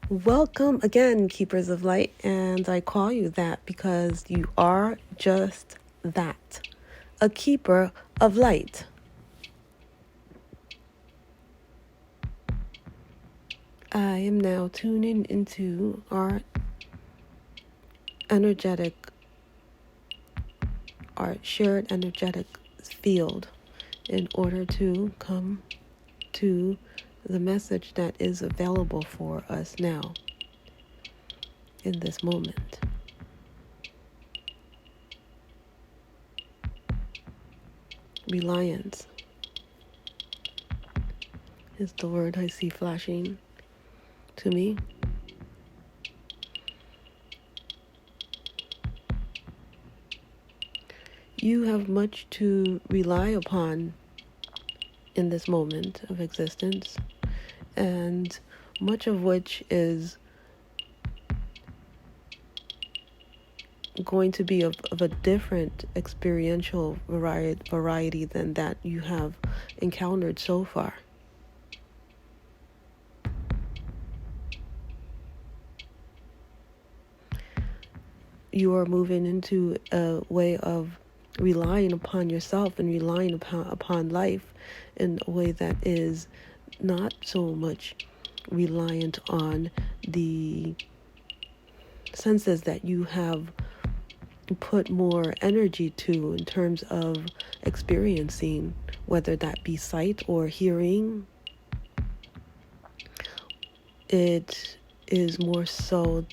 Welcome again, Keepers of Light, and I call you that because you are just that, a keeper of light. I am now tuning into our shared energetic field in order to come to the message that is available for us now in this moment. Reliance is the word I see flashing to me. You have much to rely upon in this moment of existence, and much of which is going to be of a different experiential variety than that you have encountered so far. You are moving into a way of relying upon yourself and relying upon life in a way that is not so much reliant on the senses that you have put more energy to in terms of experiencing, whether that be sight or hearing. It is more so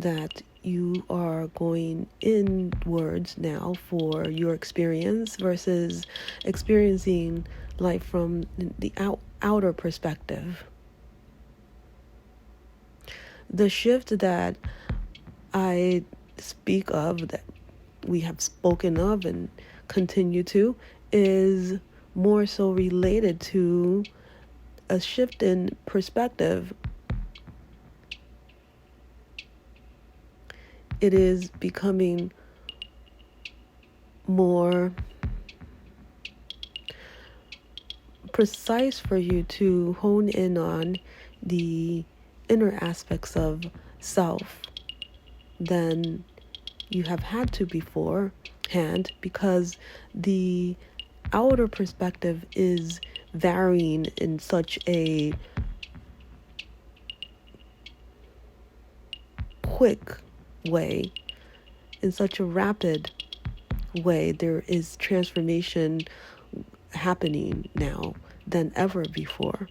that you are going inwards now for your experience versus experiencing life from the outer perspective. The shift that I speak of, that we have spoken of and continue to, is more so related to a shift in perspective. It is becoming more precise for you to hone in on the inner aspects of self than you have had to beforehand, because the outer perspective is varying in such a quick way, in such a rapid way. There is transformation happening now than ever before.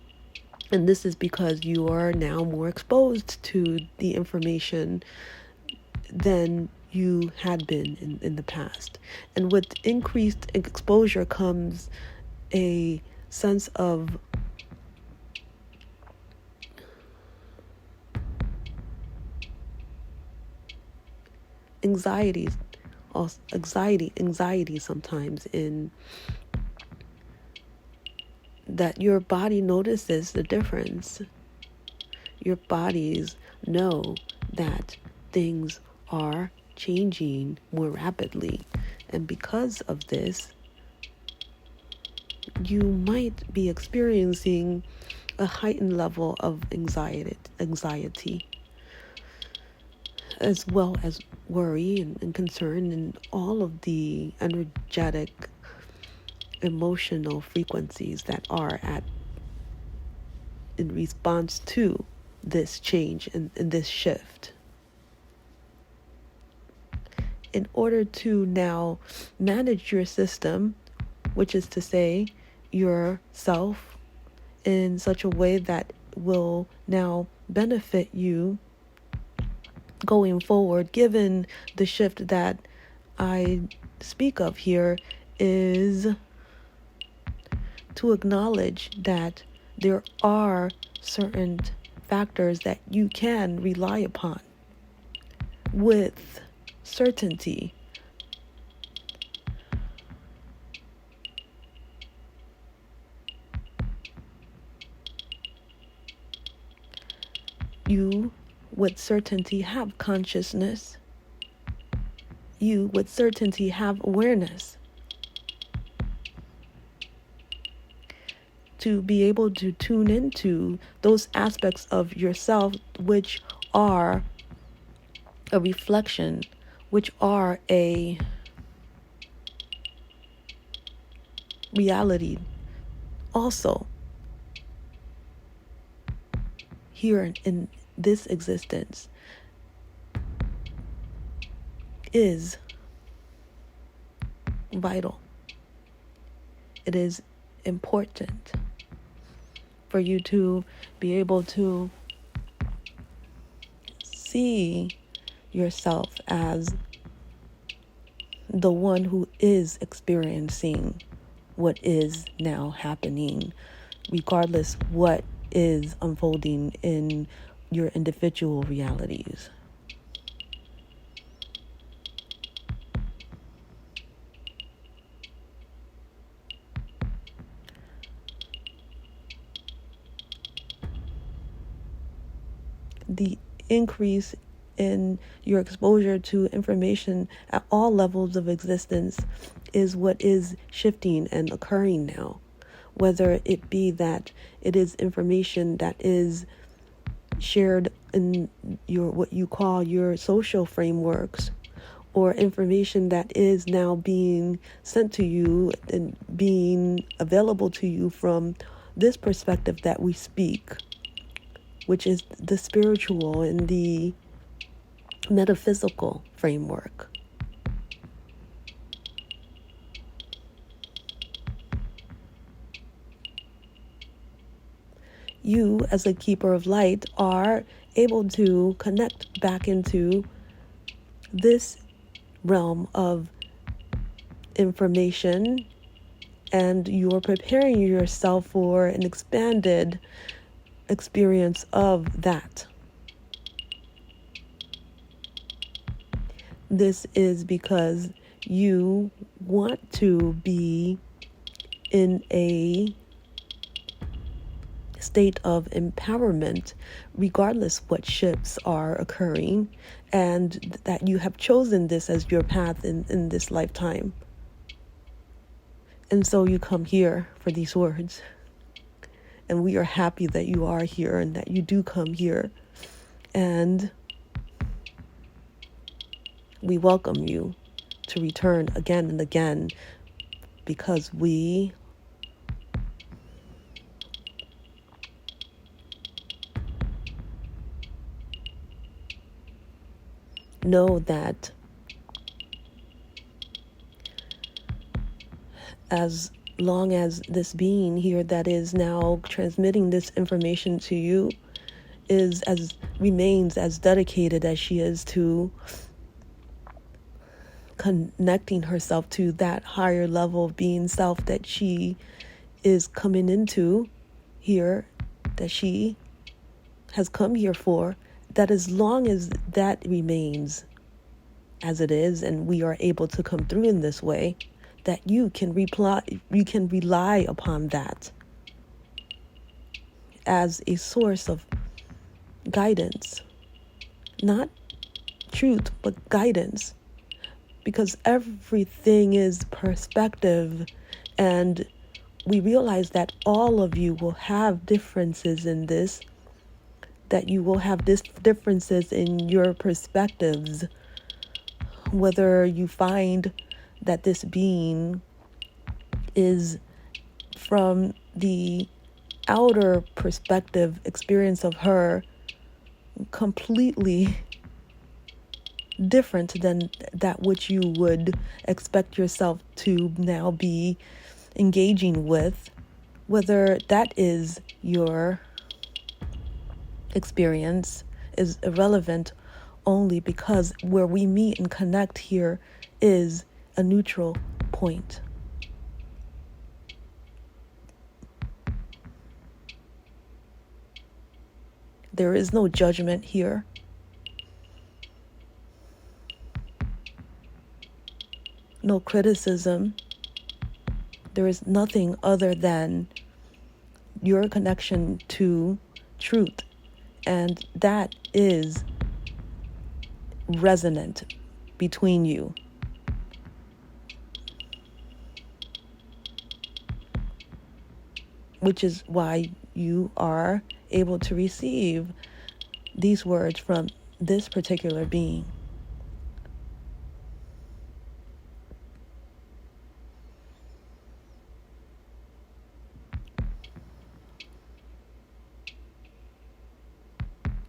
And this is because you are now more exposed to the information than you had been in the past. And with increased exposure comes a sense of anxiety sometimes, in that your body notices the difference. Your bodies know that things are changing more rapidly, and because of this, you might be experiencing a heightened level of anxiety, as well as worry and concern, and all of the energetic, emotional frequencies that are in response to this change and this shift. In order to now manage your system, which is to say yourself, in such a way that will now benefit you going forward, given the shift that I speak of here, is to acknowledge that there are certain factors that you can rely upon with certainty. You with certainty have consciousness. You with certainty have awareness. to be able to tune into those aspects of yourself which are a reflection, which are a reality also here in this existence, is vital. It is important for you to be able to see yourself as the one who is experiencing what is now happening, regardless what is unfolding in your individual realities. The increase in your exposure to information at all levels of existence is what is shifting and occurring now. Whether it be that it is information that is shared in your what you call your social frameworks, or information that is now being sent to you and being available to you from this perspective that we speak, which is the spiritual and the metaphysical framework. You, as a keeper of light, are able to connect back into this realm of information, and you're preparing yourself for an expanded experience of that. This is because you want to be in a state of empowerment, regardless what shifts are occurring, and that you have chosen this as your path in this lifetime. And so you come here for these words. And we are happy that you are here and that you do come here. And we welcome you to return again and again, because we know that as long as this being here that is now transmitting this information to you remains as dedicated as she is to connecting herself to that higher level of being self that she is coming into here, that she has come here for, that as long as that remains as it is, and we are able to come through in this way, that you can rely upon that as a source of guidance, not truth, but guidance, because everything is perspective, and we realize that all of you will have differences in this, that you will have differences in your perspectives, whether you find that this being is from the outer perspective experience of her completely different than that which you would expect yourself to now be engaging with, whether that is your experience is irrelevant, only because where we meet and connect here is a neutral point. There is no judgment here. No criticism. There is nothing other than your connection to truth. And that is resonant between you. which is why you are able to receive these words from this particular being.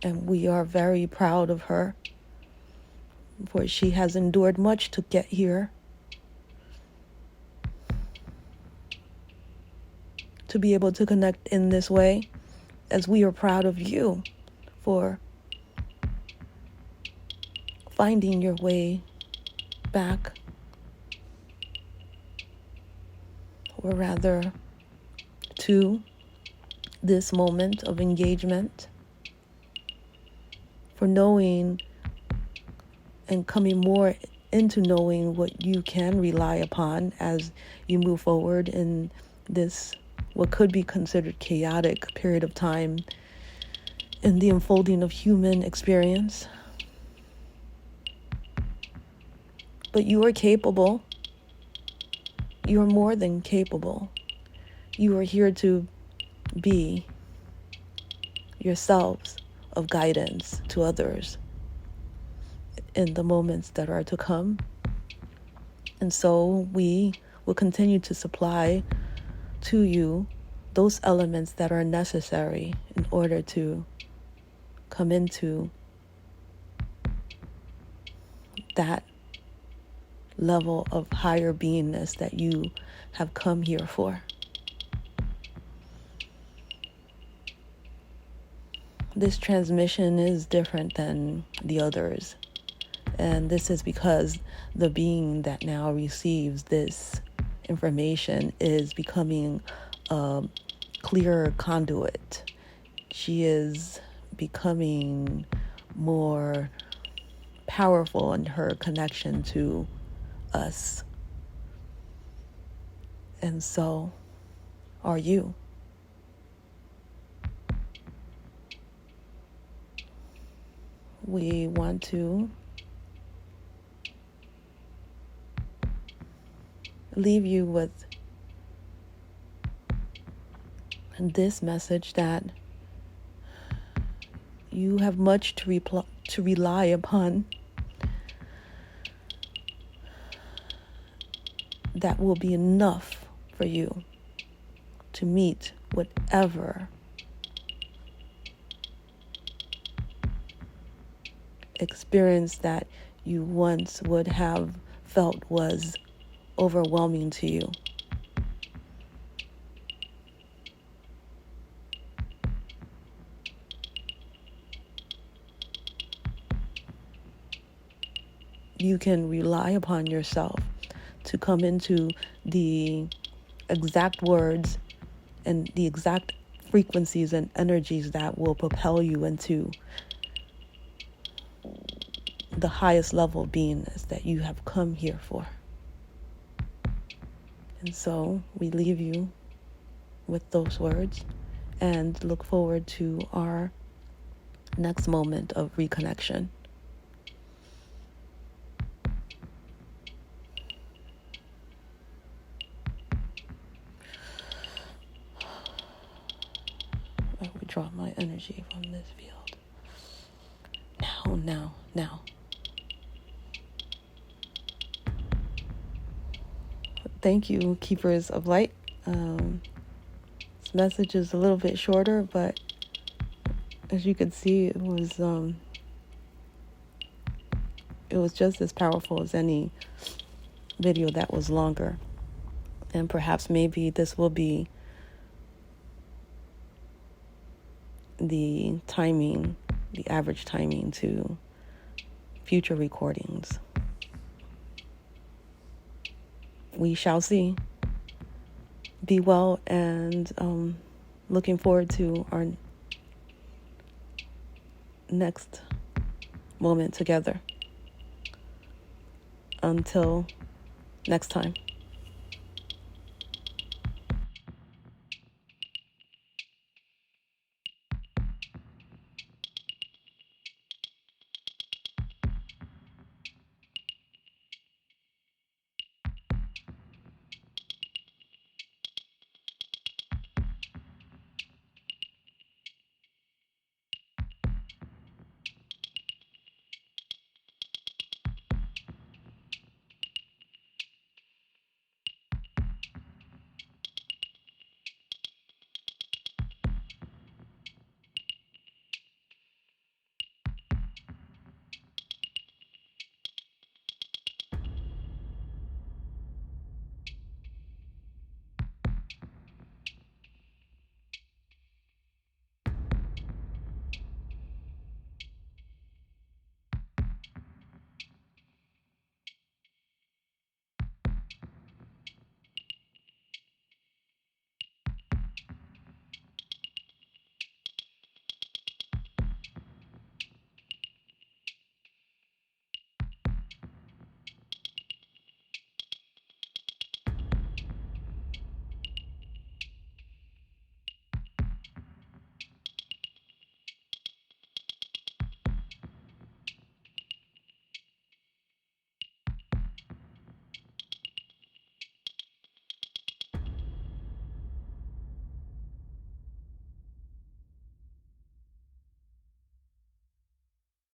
And we are very proud of her, for she has endured much to get here. To be able to connect in this way, as we are proud of you for finding your way back, or rather to this moment of engagement, for knowing and coming more into knowing what you can rely upon as you move forward in this, what could be considered chaotic period of time in the unfolding of human experience. But you are capable. You are more than capable. You are here to be yourselves of guidance to others in the moments that are to come. And so we will continue to supply to you those elements that are necessary in order to come into that level of higher beingness that you have come here for. This transmission is different than the others. And this is because the being that now receives this information is becoming a clearer conduit. She is becoming more powerful in her connection to us. And so are you. We want to leave you with this message that you have much to rely upon that will be enough for you to meet whatever experience that you once would have felt was overwhelming to you. You can rely upon yourself to come into the exact words and the exact frequencies and energies that will propel you into the highest level of beingness that you have come here for. And so we leave you with those words and look forward to our next moment of reconnection. I withdraw my energy from this field. Now. Thank you, Keepers of Light. This message is a little bit shorter, but as you can see, it was just as powerful as any video that was longer. And perhaps maybe this will be the average timing to future recordings. We shall see. Be well, and looking forward to our next moment together. Until next time.